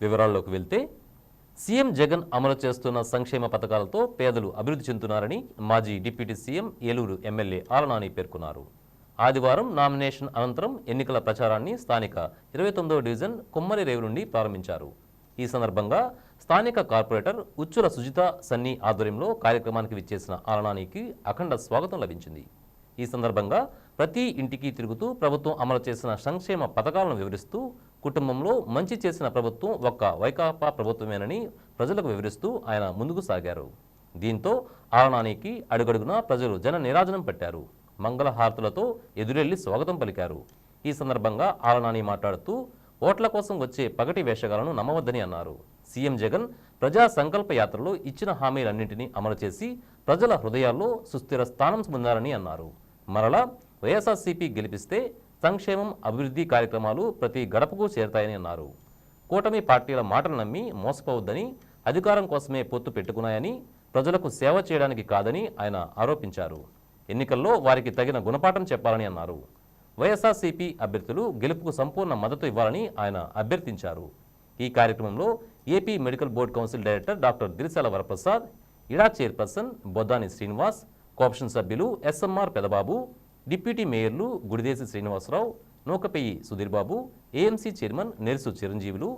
వివరాల్లోకి వెళ్తే సీఎం జగన్ అమలు చేస్తున్న సంక్షేమ పథకాలతో పేదలు అభివృద్ధి చెందుతున్నారని మాజీ డిప్యూటీ సీఎం ఏలూరు ఎమ్మెల్యే ఆలనాని పేర్కొన్నారు. ఆదివారం నామినేషన్ అనంతరం ఎన్నికల ప్రచారాన్ని స్థానిక 29వ డివిజన్ కుమ్మరి రేవు నుండి ప్రారంభించారు. ఈ సందర్భంగా స్థానిక కార్పొరేటర్ ఉచ్చుల సుజిత సన్నీ ఆధ్వర్యంలో కార్యక్రమానికి విచ్చేసిన ఆలనానికి అఖండ స్వాగతం లభించింది. ఈ సందర్భంగా ప్రతి ఇంటికి తిరుగుతూ ప్రభుత్వం అమలు చేసిన సంక్షేమ పథకాలను వివరిస్తూ కుటుంబంలో మంచి చేసిన ప్రభుత్వం ఒక్క వైకాపా ప్రభుత్వమేనని ప్రజలకు వివరిస్తూ ఆయన ముందుకు సాగారు. దీంతో ఆలనానికి అడుగడుగునా ప్రజలు జన నీరాజనం పట్టారు. మంగళ హారతులతో ఎదురెళ్లి స్వాగతం పలికారు. ఈ సందర్భంగా ఆలనాని మాట్లాడుతూ ఓట్ల కోసం వచ్చే పగటి వేషగాలను నమ్మవద్దని అన్నారు. సీఎం జగన్ ప్రజా సంకల్ప యాత్రలో ఇచ్చిన హామీలన్నింటినీ అమలు చేసి ప్రజల హృదయాల్లో సుస్థిర స్థానం పొందారని అన్నారు. మరలా వైఎస్ఆర్సీపీ గెలిపిస్తే సంక్షేమం అభివృద్ధి కార్యక్రమాలు ప్రతి గడపకు చేరతాయని అన్నారు. కూటమి పార్టీల మాటలు నమ్మి మోసపోవద్దని, అధికారం కోసమే పొత్తు పెట్టుకున్నాయని, ప్రజలకు సేవ చేయడానికి కాదని ఆయన ఆరోపించారు. ఎన్నికల్లో వారికి తగిన గుణపాఠం చెప్పాలని అన్నారు. వైఎస్ఆర్సీపీ అభ్యర్థులు గెలుపుకు సంపూర్ణ మద్దతు ఇవ్వాలని ఆయన అభ్యర్థించారు. ఈ కార్యక్రమంలో AP medical board council director doctor Dirisala Varaprasad, ఇడా చైర్పర్సన్ బొద్దాని శ్రీనివాస్, కోఆప్షన్ సభ్యులు SMR Pedababu, deputy మేయర్లు Gudidesi Srinivasarao, Nukapeyyi Sudheer Babu, AMC chairman Nersu చిరంజీవులు,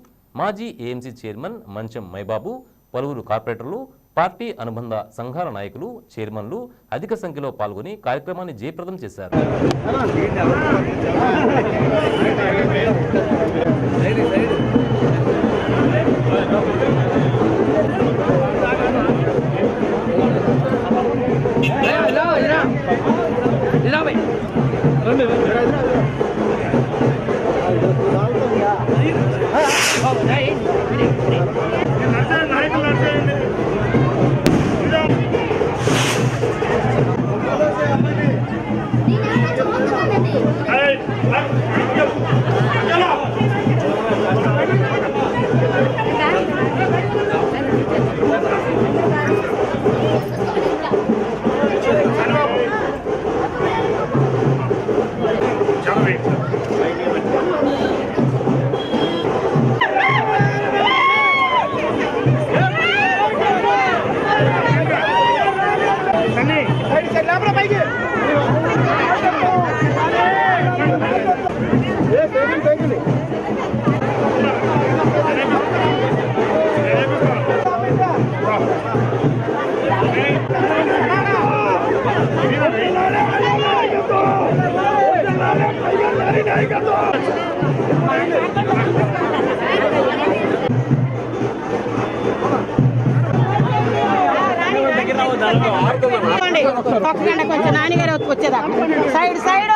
మాజీ ఏఎంసీ చైర్మన్ మంచం మైబాబు, పలువురు కార్పొరేటర్లు, పార్టీ అనుబంధ సంఘాల నాయకులు, చైర్మన్లు అధిక సంఖ్యలో పాల్గొని కార్యక్రమాన్ని జయప్రదం చేశారు. కొంచెం నాన్నగారు వచ్చేదా సైడ్ సైడ్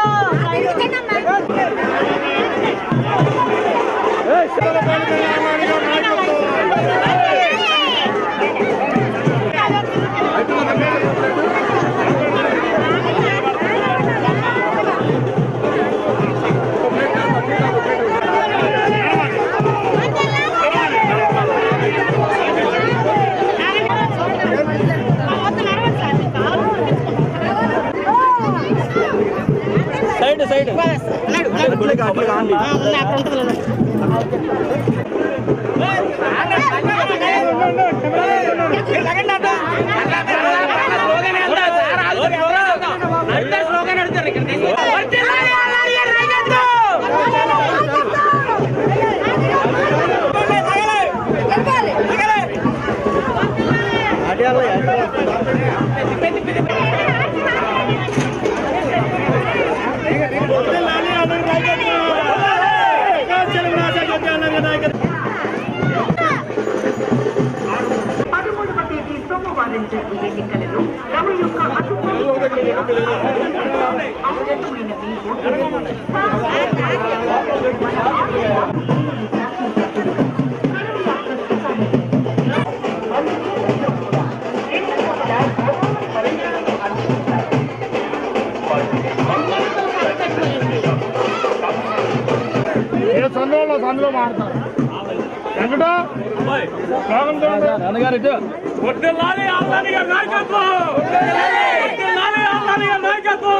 నాయకత్వం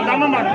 దండం మాట